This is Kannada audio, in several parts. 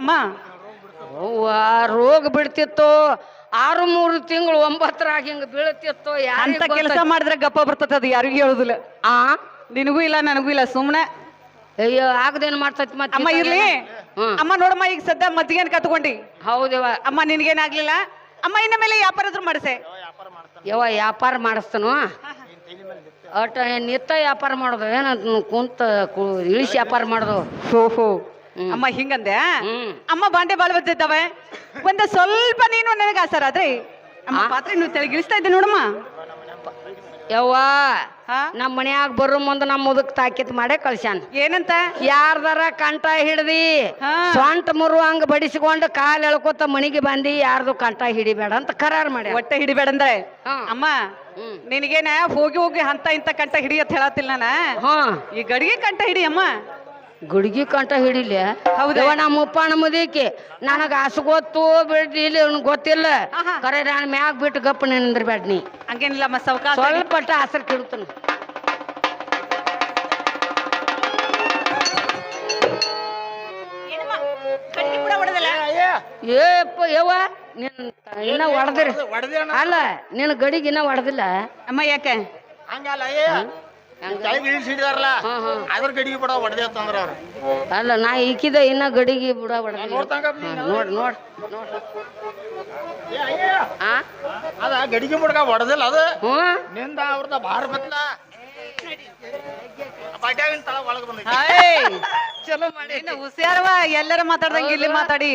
ಅಮ್ಮ ರೋಗ ಬಿಡ್ತಿತ್ತು 6 ತಿಂಗಳು 9 ಹಿಂಗ ಬೀಳ್ತಿತ್ತು. ಅಂತ ಕೆಲಸ ಮಾಡಿದ್ರೆ ಗಪ್ಪ ಬರ್ತದ, ಅದು ಯಾರಿಗೂ ಹೇಳುದಿಲ್ಲ. ಆ ನಿನಗೂ ಇಲ್ಲ ನನಗೂ ಇಲ್ಲ, ಸುಮ್ನೆ. ಅಯ್ಯೋ ಆಗದೇನ್ ಮಾಡ್ತೈತಿ ಮತ್ತೆ. ಅಮ್ಮ ಇರ್ಲಿ. ಅಮ್ಮ ನೋಡಮ್ಮ, ಈಗ ಸದ್ಯ ಮಜ್ಜಿಗೆನ್ ಕತ್ಕೊಂಡಿ. ಹೌದವ ಅಮ್ಮ, ನಿನಗೇನಾಗ್ಲಿಲ್ಲ ಅಮ್ಮ, ಇನ್ನ ಮೇಲೆ ವ್ಯಾಪಾರ ಇದ್ರು ಮಾಡಿಸೆ. ಯವ್ವ ವ್ಯಾಪಾರ ಮಾಡಿಸ್ತಾನು. ಒಟ್ಟ ನಿತ್ತ ವ್ಯಾಪಾರ ಮಾಡೋದು ಏನ ಕುಂತ ಇಳಿಸಿ ವ್ಯಾಪಾರ ಮಾಡೋದು. ಓಹೋ ಅಮ್ಮ, ಹಿಂಗಂದೆ. ಅಮ್ಮ ಬಾಂಡೆ ಬಾಳ್ ಬಜ್ಜಿದ್ದಾವೆ, ಒಂದ ಸ್ವಲ್ಪ ನೀನು ನನಗೆ ಆಸರ ಆದ್ರೆ ಅಮ್ಮ ಪಾತ್ರೆ ನೀವು ತೆಳಗಿಳಿಸ್ತಾ ಇದ್ದೆ ನೋಡಮ್ಮ. ಯವ್ವ ನಮ್ಮ ಮನ್ಯಾಗ ಬರೋ ಮುಂದೆ ನಮ್ಮ ಮುದಕ್ ತಾಕಿತ್ ಮಾಡೇ ಕಳ್ಸ್ಯಾನ. ಏನಂತ? ಯಾರ್ದಾರ ಕಂಠ ಹಿಡ್ದಿ ಸೊಂಟ ಮುರುವಂಗ ಬಡಿಸಿಕೊಂಡು ಕಾಲ್ ಎಳ್ಕೊತ ಮನಿಗೆ ಬಂದಿ, ಯಾರ್ದು ಕಂಠ ಹಿಡಿಬೇಡ ಅಂತ ಕರಾರ್ ಮಾಡಿ. ಒಟ್ಟೆ ಹಿಡಿಬೇಡ ಅಂದ್ರೆ ಅಮ್ಮ, ನಿನಗೇನ ಹೋಗಿ ಹೋಗಿ ಅಂತ ಇಂತ ಕಂಠ ಹಿಡಿ ಅಂತ ಹೇಳತ್ತಿಲ್ಲ ನಾನ. ಈ ಗಡಿಗೆ ಕಂಠ ಹಿಡಿ ಅಮ್ಮ. ಗುಡ್ಗಿ ಕಂಠ ಹಿಡಿಲಿ? ಹೌದವ. ನಮ್ಮ ಉಪ್ಪಣ್ಣ ಮುದಿಕಿ ನನಗ ಹಸು ಗೊತ್ತು ಬಿಡ್ಲಿ ಗೊತ್ತಿಲ್ಲ, ಕರೆ ನಾನು ಮ್ಯಾಗ ಬಿಟ್ಟು ಗಪ್ಪ ನಿಂದ್ರ ಬೇಡ ನೀ. ಹಂಗೇನಿಲ್ಲ ಅಮ್ಮ, ಸೌಕಾಶ ಸ್ವಲ್ಪ ಹಸರು ಕಿಡ್ತಾನ. ಏಪ್ಪ ಯವ್ವ ನಿನ್ ಇನ್ನ ಹೊಡೆದಿರಿ ಅಲ್ಲ, ನಿನ್ ಗಡಿಗೆ ಇನ್ನ ಹೊಡೆದಿಲ್ಲ ಅಮ್ಮ. ಯಾಕೆ ಹಂಗಲ್ಲ, ಅದ್ರ ಗಡಿಗೆ ಬಿಡ ಹೊಡೆದೇ ಅಂತಂದ್ರ ಅವ್ರು. ಅಲ್ಲ ನಾ ಈಕಿದ ಇನ್ನ ಗಡಿಗೆ ಬಿಡ ಹೊಡೆದ. ನೋಡ್ ನೋಡ್ ಅದ ಗಡಿಗೆ ಬಿಡ್ಕ ಹೊಡೆದಿಲ್ಲ ಅದು. ನಿಂದ ಅವ್ರದ ಬಾರ ಬತ್ಲ ಬಟ್ಯಾಗಿನ ತಳ ಒಳಗ ಬಂದ. ಚಲೋ ಮಾಡಿ ಹುಷಾರವ, ಎಲ್ಲರ ಮಾತಾಡ್ದಂಗ ಇಲ್ಲಿ ಮಾತಾಡಿ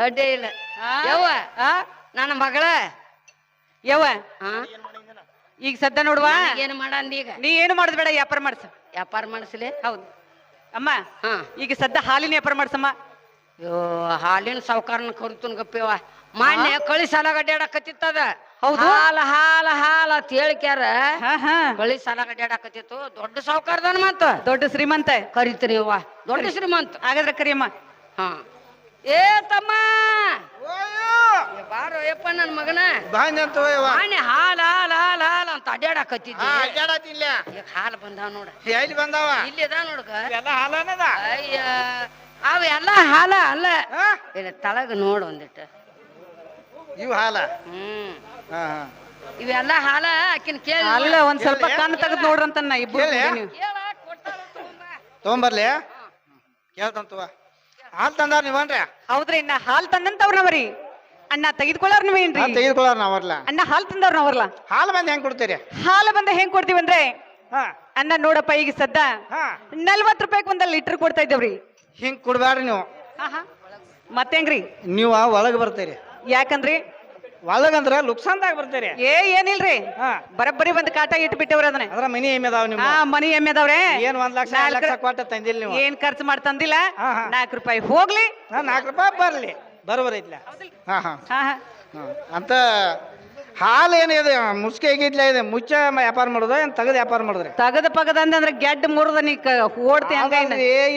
ಅಡ್ಡೇ ಇಲ್ಲ. ಯವ್ವ ನನ್ನ ಮಗಳ ಯವ್ವ, ಈಗ ಸದ್ಯ ನೋಡುವ ಏನು ಮಾಡಂದ. ಈಗ ನೀ ಏನು ಮಾಡುದ್ ಬೇಡ, ವ್ಯಾಪಾರ ಮಾಡ್ಸ. ವ್ಯಾಪಾರ ಮಾಡಿಸ್ಲಿ? ಹೌದು ಅಮ್ಮ. ಈಗ ಸದ್ಯ ಹಾಲಿನ ವ್ಯಾಪಾರ ಮಾಡ್ಸಮ್ಮ. ಯೋ ಹಾಲಿನ ಸಾವುಕಾರನ ಕರಿತನ್ ಗಪ್ಪಿವ. ಮಾನ್ಯ ಕಳಿ ಸಾಲ ಗಡ್ಡಾಡಕತ್ತಿತ್ತದ. ಹೌದು, ಹಾಲ ಹಾಲ ಹಾಲ ಅಂತ ಹೇಳಿಕ್ಯಾರ. ಕಳಿ ಸಾಲ ಗಡ್ಡಾಡಕತ್ತಿತ್ತು. ದೊಡ್ಡ ಸಾವುಕಾರದನ ಮತ್ತ ದೊಡ್ಡ ಶ್ರೀಮಂತ ಕರಿತೀನಿ ಅವ್ವ, ದೊಡ್ಡ ಶ್ರೀಮಂತ. ಹಾಗಾದ್ರೆ ಕರಿಯಮ್ಮ. ಏ ತಮ್ಮ ಬಾರೋ ಯಪ್ಪ ನನ್ನ ಮಗನ. ಮಾನ್ಯ ಹಾಲ ಹಾಲ ಹಾಲ ಹಾಲ ಅಂತ ಅಡ್ಡಾಡಕತ್ತಿದ್ದೆ. ಈಗ ಹಾಲು ಬಂದಾವ ನೋಡ. ಎಲ್ಲಿ ಬಂದಾವ? ಇಲ್ಲಿ ಅದ ನೋಡ್ಕ. ಎಲ್ಲ ಹಾಲನದ. ಅಯ್ಯ ಅವೆಲ್ಲ ಹಾಲ ಅಲ್ಲ, ತಳಗ ನೋಡು ಒಂದಿಟ್ಟು. ಇವು ಹಾಲ? ಇವೆಲ್ಲ ಹಾಲ. ಆಕಿನ ಕೇಳಿ ಅಲ್ಲ, ಒಂದ್ ಸ್ವಲ್ಪ ಕಣ್ಣು ತೆಗೆದು ನೋಡ್ರಂತ ಇಬ್ರು ತಗೊಂಬರ್ಲಿ. ಕೇಳ್ತಂತವ ಹಾಲ್ ತಂದಾರ ನೀವನ್ರಿ? ಹೌದ್ರಿ, ಇನ್ನ ಹಾಲ್ ತಂದಂತವ್ರ ನಾವ್ರಿ. ಅಣ್ಣ ತೆಗೆದುಕೊಳ್ಳಾರ ನೀವೇನ್ರಿ? ತೆಗೆದುಕೊಳ್ಳಾರ ನಾವರ್ಲ. ಅಣ್ಣ ಹಾಲ್ ತಂದವ್ರ ನಾವರ್ಲ. ಹಾಲು ಬಂದ್ ಹೆಂಗ್ ಕೊಡ್ತೀರಿ? ಹಾಲು ಬಂದ ಹೆಂಗ್ ಕೊಡ್ತೀವಂದ್ರೆ ಅಣ್ಣ ನೋಡಪ್ಪ, ಈಗ ಸದ್ದ 40 ರೂಪಾಯಿ ಒಂದ ಲೀಟರ್ ಕೊಡ್ತಾ ಇದ್ದೇವ್ರಿ. ಹಿಂಗ್ ಕೊಡ್ಬ್ಯಾಡ್ರಿ ನೀವು. ಮತ್ತೇಂಗ್ರಿ? ನೀವು ಒಳಗ್ ಬರ್ತೀರಿ. ಯಾಕಂದ್ರಿ? ಒಳಗಂದ್ರ ಲುಕ್ಸಾನ್ದಾಗ ಬರ್ತೀರಿ. ಏನಿಲ್ರಿ, ಬರಬ್ಬರಿ ಒಂದ್ ಕಾಟ ಇಟ್ಬಿಟ್ಟವ್ರಿ. ಅದನ್ನ ಅದ್ರ ಮನಿ ಎಮ್ಮೆ ಅದಾವ ನಿಮ್ಮ? ಮನಿ ಎಮ್ಮೆ ಅದಾವ್ರೆ. ಏನ್ 1 ಲಕ್ಷ 2 ಲಕ್ಷ ಕೊಟ್ಟ ತಂದಿಲ್ಲ ನೀವು? ಏನ್ ಖರ್ಚು ಮಾಡಿ ತಂದಿಲ್ಲ. 4 ರೂಪಾಯಿ ಹೋಗ್ಲಿ, 4 ರೂಪಾಯಿ ಬರ್ಲಿ, ಬರೋಬರ್ ಐತ್ಲ. ಅಂತ ಹಾಲು ಏನಿದೆ ಮುಸ್ಕೆ ಹೇಗಿದ್ಲ ಇದೆ? ಮುಚ್ಚ ವ್ಯಾಪಾರ ಮಾಡುದ ಏನ್ ತಗದ್ ವ್ಯಾಪಾರ ಮಾಡುದ್ರಿ? ತಗದ ಪಗದ ಅಂದ್ರೆ ಗೆಡ್ಡ ಮುರಿದ ನೀ ಓಡ್ತಿ ಹಂಗ.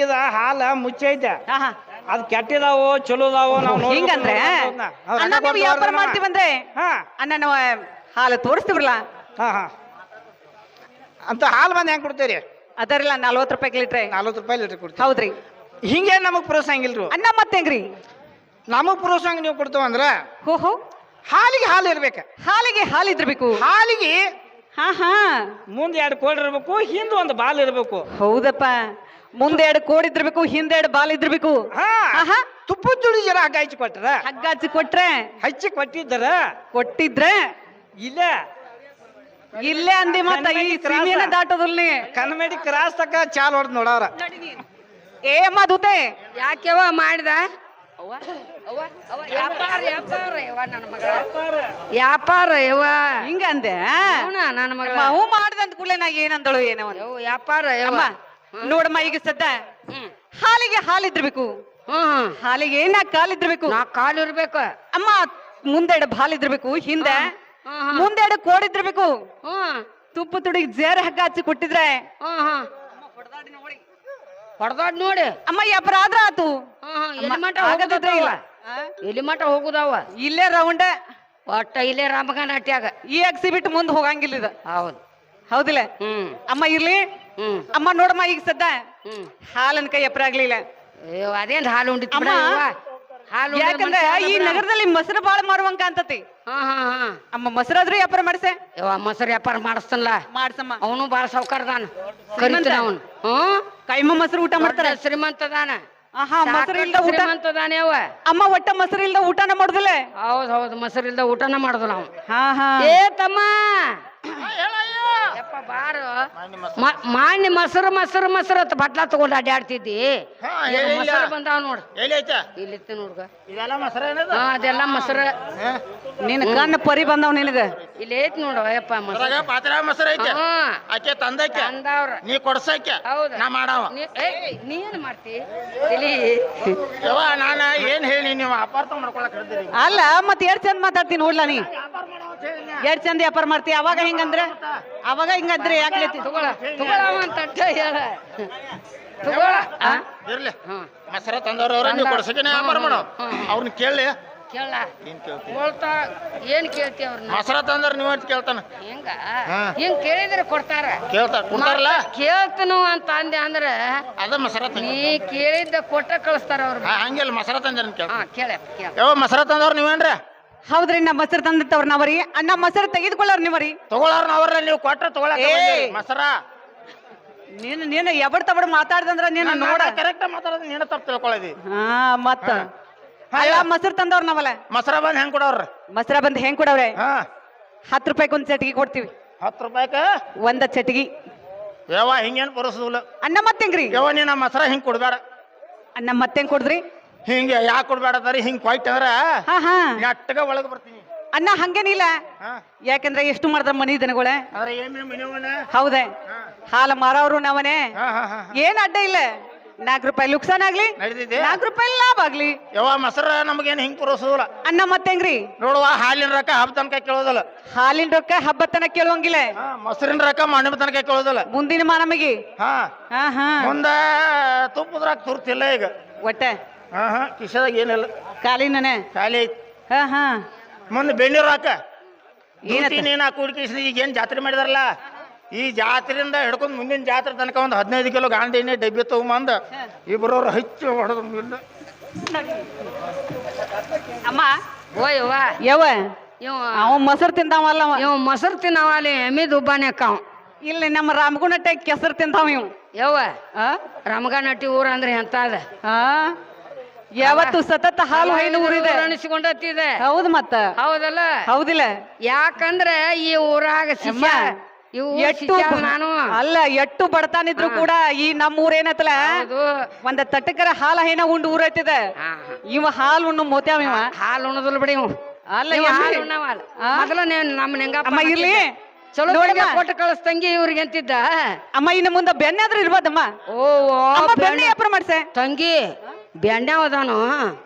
ಇದ ಹಾಲ ಮುಚ್ಚ ಐತೆ, ಅದ್ ಕೆಟ್ಟಿದಾವು ಚಲೋದಾವು. ಹಿಂಗಂದ್ರೆ ಅಣ್ಣ ನೀವು ವ್ಯಾಪಾರ ಮಾಡ್ತೀವಂದ್ರೆ ಅಣ್ಣ ನಾವು ಹಾಲು ತೋರಿಸ್ತೀವ್ರಲ್ಲ. ಅಂತ ಹಾಲು ಬಂದ್ ಹೆಂಗ್ ಕೊಡ್ತೀರಿ? ಅದರಿಲ್ಲ 40 ರೂಪಾಯಿ ಲೀಟ್ರ್. 40 ರೂಪಾಯಿ ಲೀಟರ್ ಕೊಡ್ತೀವಿ. ಹೌದ್ರಿ. ಹಿಂಗೆ ನಮಗ್ ಪ್ರೋತ್ಸಾಹಂಗಿಲ್ರು ಅಣ್ಣ. ಮತ್ತೇಂಗ್ರಿ? ನಮಗ್ ಪ್ರೋತ್ಸಾಹ ನೀವು ಕೊಡ್ತೇವಂದ್ರ ಹೋಹೋ ಹಾಲಿಗೆ ಹಾಲು ಇರ್ಬೇಕ. ಹಾಲಿಗೆ ಹಾಲು ಇದ್ರಬೇಕು. ಹಾಲಿಗೆ ಮುಂದೆ 2 ಕೋಡ್ ಇರ್ಬೇಕು, ಹಿಂದ್ 1 ಬಾಲ್ ಇರ್ಬೇಕು. ಹೌದಪ್ಪ, ಮುಂದೆ 2 ಕೋಡ್ ಇದ್ರಬೇಕು, ಹಿಂದೆ 2 ಬಾಲ್ ಇದ್ರಬೇಕು. ತುಪ್ಪದ ಜೋಡಿ ಜರ ಹಗ್ಗ ಹಚ್ಚಿ ಕೊಟ್ರ, ಹಗ್ಗ ಹಚ್ಚಿ ಕೊಟ್ರೆ ಹಚ್ಚಿ ಕೊಟ್ಟಿದ್ರೆ ಇಲ್ಲೇ ಅಂದಿ. ಮತ್ತ ಈ ಸೀಮೆನ ದಾಟೋದಿಲ್ಲ ನೀ. ಕನ್ನಡಿ ಕ್ರಾಸ್ ತಕ ಚಾಲ್ ಹೊಡೆದ್ ನೋಡವ್ರ. ಏ ಅಮ್ಮ ದೂತೆ, ಯಾಕೆವ ಮಾಡಿದ? ವ್ಯಾಪಾರ ಯವ್ವ ಹಿಂಗ ಅಂದೆ. ನನ್ನ ಮಗಳ ಹೂ ಮಾಡ್ದಂತ ಕೂಡಲೇ ನಾ ಏನಂದಳು ಏನೋ ವ್ಯಾಪಾರ ಯವ್ವ. ನೋಡಮ್ಮ, ಈಗ ಸದ್ದ ಹಾಲಿಗೆ ಹಾಲಿದ್ರಬೇಕು. ಹಾಲಿಗೆ 4 ಕಾಲಿದ್ರಬೇಕು. 4 ಕಾಲು ಇರ್ಬೇಕು ಅಮ್ಮ. ಮುಂದೆ 2 ಬಾಲ್ ಇದ್ರಬೇಕು, ಹಿಂದೆ ಮುಂದೆ 2 ಕೋಡಿದ್ರಬೇಕು. ತುಪ್ಪ ತುಡಿಗೆ ಜೇರ್ ಹಗ್ಗ ಹಚ್ಚಿ ಕೊಟ್ಟಿದ್ರೆ ಹೊಡೆದಾಡ್ ನೋಡಿ ಅಮ್ಮ ವ್ಯಾಪಾರ ಆದ್ರ ಆತು. ಎಲ್ಲಿ ಮಠ ಹೋಗುದಾವ? ಇಲ್ಲೇ ರೌಂಡ ಒಟ್ಟ ಇಲ್ಲೇ ರಾಮಗ ನಾಟ್ಯಾಗ. ಈ ಎಕ್ಸಿಬಿಟ್ ಮುಂದೆ ಹೋಗಂಗಿಲ್ಲ ಇದು. ಹೌದು ಹೌದಿಲ್ಲ ಅಮ್ಮ? ಇರ್ಲಿ ಅಮ್ಮ. ನೋಡಮ್ಮ, ಈಗ ಸದ್ದ ಹಾಲನ್ ಕೈ ಎಪ್ಪರ ಆಗ್ಲಿಲ್ಲ. ಅದೇನ್ ಹಾಲು ಉಂಡಿತ್ತು ಹಾಲು ಯಾಕಂದ್ರೆ ಈ ನಗರದಲ್ಲಿ ಮೊಸರು ಬಾಳ ಮಾರುವಂಕ ಅಂತತಿ. ಹಾ ಹಾ ಹಾ ಅಮ್ಮ ಮೊಸರಾದ್ರೂ ವ್ಯಾಪಾರ ಮಾಡ್ಸೆ. ಯವ್ವ ಮೊಸರು ವ್ಯಾಪಾರ ಮಾಡಿಸ್ತಲ್ಲ ಮಾಡ್ಸಮ್ಮ. ಅವನು ಬಾಳ ಸಾವ್ಕಾರದಾನ ಕರಿತಾನ ಅವನು. ಹ್ಮ್ ಕೈಮ ಮೊಸರು ಊಟ ಮಾಡ್ತಾರ. ಶ್ರೀಮಂತದಾನ. ಆಹಾ ಮೊಸರು ಇಲ್ದ ಊಟ. ಶ್ರೀಮಂತದಾನ ಯವ್ವ. ಅಮ್ಮ ಒಟ್ಟ ಮೊಸರು ಇಲ್ದ ಊಟನ ಮಾಡುದಿಲ್ಲ. ಹೌದ್ ಹೌದು ಮೊಸರು ಇಲ್ದ ಊಟನ ಮಾಡುದಿಲ್ಲ ಅವ್ನು. ಹಾ ಹಾ ಏ ತಮ್ಮ ಯಪ್ಪ ಬಾರು ಮಾನ್ಯ ಮೊಸರು ಮೊಸರು ಮೊಸರು ಅಂತ ಬಟ್ಲಾ ತಗೊಂಡು ಅಡ್ಡಾಡ್ತಿದ್ದಿ. ಮೊಸರು ಬಂದಾವ ನೋಡು. ಇಲ್ಲಿತ್ತ ನೋಡ್ಗ ಇದೆಲ್ಲ ಮೊಸರು ಏನದ? ಹಾ ಅದೆಲ್ಲ ಮೊಸರು. ನಿನ್ ಕಣ್ಣು ಪರಿ ಬಂದಾವ್ ನಿನಗ. ಇಲ್ಲಿ ಐತ್ ನೋಡು ಯಪ್ಪ ಮೊಸರು. ಪಾತ್ರ ಮೊಸರು ಐತೆ. ಹಾ ಆಕೆ ತಂದಕ್ಕೆ ಅಂದವ್ರ ನೀ ಕೊಡ್ಸಕ್ಕೆ ಹೌದು ನಾ ಮಾಡವ. ನೀ ಏನ್ ಮಾಡ್ತಿ ಇಲ್ಲಿ? ಯವ್ವ ನಾನ ಏನ್ ಹೇಳಿ ನೀವು ಅಪಾರ್ಥ ಮಾಡ್ಕೊಳಕ್ ಹೇಳ್ತೀರಿ. ಅಲ್ಲ ಮತ್ ಎಷ್ಟ್ ಚಂದ ಮಾತಾಡ್ತೀನಿ ನೋಡ್ಲಾ ನೀ. ಎಷ್ಟ್ ಚಂದ ವ್ಯಾಪಾರ ಮಾಡ್ತಿ. ಅವಾಗ ಹಿಂಗಂದ್ರೆ ಯಾಕೆ ತಗೊಳ ಅಂತ ಹೇಳ ತಗೊಳ. ಇರ್ಲಿ ಮೊಸರ ತಂದವ್ರವ್ರ ನೀವು ಕೊಡ್ಸಕ್ಕೆ ವ್ಯಾಪಾರ ಮಾಡೋ. ಅವ್ರನ್ನ ಕೇಳಿ ಕೇಳ ಏನ್ ಕೇಳ್ತಿ? ಹೇಳ್ತಾ ಏನ್ ಕೇಳ್ತಿ ಅವ್ರನ್ನ? ಮೊಸರ ತಂದವ್ರ ನೀವು ಅಂತ ಕೇಳ್ತಾನ. ಹೆಂಗ ಹಿಂಗ್ ಕೇಳಿದ್ರೆ ಕೊಡ್ತಾರ. ಕೊಡ್ತಾರಲ್ಲ ಕೇಳ್ತನು ಅಂತ ಅಂದೆ ಅಂದ್ರೆ ಅದ ಮೊಸರ ನೀ ಕೇಳಿದ್ದ ಕೊಟ್ಟ ಕಳಿಸ್ತಾರ ಅವ್ರ. ಹಂಗಿಲ್ಲ ಮೊಸರ ತಂದ್ರ ಕೇಳ. ಕೇಳ ಯಾವ ಮೊಸರ ತಂದವ್ರ ನೀವೇನ್ರಿ? ಹೌದ್ರಿ ನಾ ಮೊಸರು ತಂದಿತ್ತವ್ರ ನಾವರಿ. ಅಣ್ಣ ಮೊಸರು ತೆಗೆದುಕೊಳ್ಳೋರ್ ನೀವರಿ. ತಗೊಳ್ಳೋರ್ ನಾವ್ರ ನೀವು ಕೊಟ್ರ ತಗೊಳಕ್ ಮೊಸರ. ನೀನು ಎಬಡ್ ತಬಡ್ ಮಾತಾಡ್ದಂದ್ರ ನೀನು ನೋಡ ಕರೆಕ್ಟ್ ಮಾತಾಡೋದು ನೀನು ತಪ್ಪು ತಿಳ್ಕೊಳ್ಳೋದಿ. ಹಾ ಮತ್ತ ಅಲ್ಲ ಮೊಸರು ತಂದವ್ರ ನಾವಲ್ಲ. ಮೊಸರ ಬಂದ್ ಹೆಂಗ್ ಕೊಡವ್ರ? ಮೊಸರ ಬಂದ್ ಹೆಂಗ್ ಕೊಡವ್ರೆ? 10 ರೂಪಾಯಿಗೆ ಒಂದ್ ಚಟಿಗೆ ಕೊಡ್ತೀವಿ. 10 ರೂಪಾಯಿಕ ಒಂದ ಚಟಿಗಿ. ಯಾವ ಹಿಂಗೇನ್ ಬರೋಸುದಿಲ್ಲ ಅಣ್ಣ ಮತ್ತೆಂಗ್ರಿ? ಯಾವ ನೀನ ಮೊಸರ ಹಿಂಗ್ ಕೊಡ್ಬೇಡ. ಅಣ್ಣ ಮತ್ತೆಂಗ್ ಕೊಡ್ದ್ರಿ? ಹಿಂಗೆ ಯಾಕೆ ಕೊಡ್ಬೇಡದಾರಿ ಹಿಂಗ್ ಕೊಯ್ಟ್ ಅಂದ್ರ ಹಾ ಹಾ ನೆಟ್ಟಗ ಒಳಗ್ ಬರ್ತೀನಿ. ಅಣ್ಣ ಹಂಗೇನಿಲ್ಲ. ಯಾಕಂದ್ರೆ ಎಷ್ಟು ಮಾಡಿದ್ರ ಮನಿ ದನಗಳೇ. ಹೌದೇ ಹಾಲ ಮಾರವ್ರು ನಾವನೇ. ಏನ್ ಅಡ್ಡ ಇಲ್ಲ. 4 ರೂಪಾಯಿ ಲುಕ್ಸಾನ್ ಆಗ್ಲಿ, 4 ರೂಪಾಯಿ ಲಾಭ ಆಗ್ಲಿ. ಯಾವ ಮೊಸರ ನಮಗೇನ್ ಹಿಂಗ್ ಪುರೋಸೋದಿಲ್ಲ. ಅಣ್ಣ ಮತ್ತೆಂಗ್ರಿ? ನೋಡುವ ಹಾಲಿನ ರೊಕ್ಕ ಹಬ್ಬ ತನಕ ಕೇಳೋದಿಲ್ಲ. ಹಾಲಿನ ರೊಕ್ಕ ಹಬ್ಬ ತನಕ ಕೇಳುವಂಗಿಲ್ಲ. ಮೊಸರಿನ ರೊಕ್ಕ ಮಣ್ಣು ತನಕ ಕೇಳೋದಿಲ್ಲ. ಮುಂದಿನ ಮಾನಮಿಗೆ ಮುಂದ ತುಪ್ಪದ್ರಾಗ ತುರ್ತಿಲ್ಲ ಈಗ ಒಟ್ಟ. ಕಿಶದಾಗ ಏನಿಲ್ಲ, ಕಾಲಿನೇ ಖಾಲಿ ಐತಿ. ಹಾ ಮುಂದೆ ಬೆಣ್ಣಿ ರೊಕ್ಕ ನೀನು ಕೂಡಿಕಿಸಿ ಈಗ ಏನ್ ಜಾತ್ರೆ ಮಾಡಿದಾರಲ್ಲ, ಈ ಜಾತ್ರೆಯಿಂದ ಹಿಡ್ಕೊಂಡ್ ಮುಂದಿನ ಜಾತ್ರೆ ತನಕ ಒಂದು 15 ಕಿಲೋ ಗಾಂಡಿ ಎಣ್ಣೆ ಡಬ್ಬಿ ತಗೊಂಬಂದ ಇಬ್ಬರವ್ರು ಹಚ್ಚಿ ಹೊಡೆದ. ಅಮ್ಮ ಓಯವ್ವ ಯವ್ವ ಇವ ಅವ ಮೊಸರು ತಿಂದಾವಲ್ಲ. ಇವ ಮೊಸರು ತಿನ್ನವಲ್ಲ ಎಮ್ಮಿ ದುಬ್ಬಾನೆ ಅಕ್ಕಾವ. ಇಲ್ಲಿ ನಮ್ಮ ರಾಮಗುಣಟ್ಟೆ ಕೆಸರು ತಿಂತಾವ ಇವ್. ಯವ್ವ ರಾಮಗನಟ್ಟಿ ಊರ ಅಂದ್ರೆ ಎಂತ ಅದ? ಯಾವತ್ತು ಸತತ ಹಾಲು ಹೈನು ಊರಿದೆ ಅನಿಸಿಕೊಂಡತ್ತಿದೆ. ಹೌದು ಮತ್ತ ಹೌದಲ್ಲ? ಹೌದಿಲ್ಲ? ಯಾಕಂದ್ರೆ ಈ ಊರಾಗ ನಾನು ಅಲ್ಲ ಎಟ್ಟು ಬಡತಾನಿದ್ರು ಕೂಡ ಈ ನಮ್ಮ ಊರ ಏನತ್ತಲ್ಲ ಒಂದ ತಟ್ಟಕರ ಹಾಲ ಹೈನ ಉಂಡು ಊರ ಐತಿದೆ. ಇವ ಹಾಲು ಉಣ್ಣು ಮೋತ್ಯಾವ. ಇವ ಹಾಲು ಉಣ್ಣದಿಲ್ಲ ಬಿಡಿ. ಇವ ಅಲ್ಲ ಮೊದಲ ನಮ್ಮ ಅಮ್ಮ ಇರ್ಲಿ ಚಲೋ ಕೊಟ್ಟು ಕಳಿಸ್ತಂಗಿ ಇವ್ರಿಗೆ ಅಂತಿದ್ದ. ಅಮ್ಮ ಇನ್ನು ಮುಂದೆ ಬೆಣ್ಣೆ ಆದ್ರೂ ಇರ್ಬೋದಮ್ಮ. ಓ ಬೆಣ್ಣೆ ವ್ಯಾಪಾರ ಮಾಡ್ಸೆ ತಂಗಿ. ಬೆಣ್ಣೆ ಅದಾನು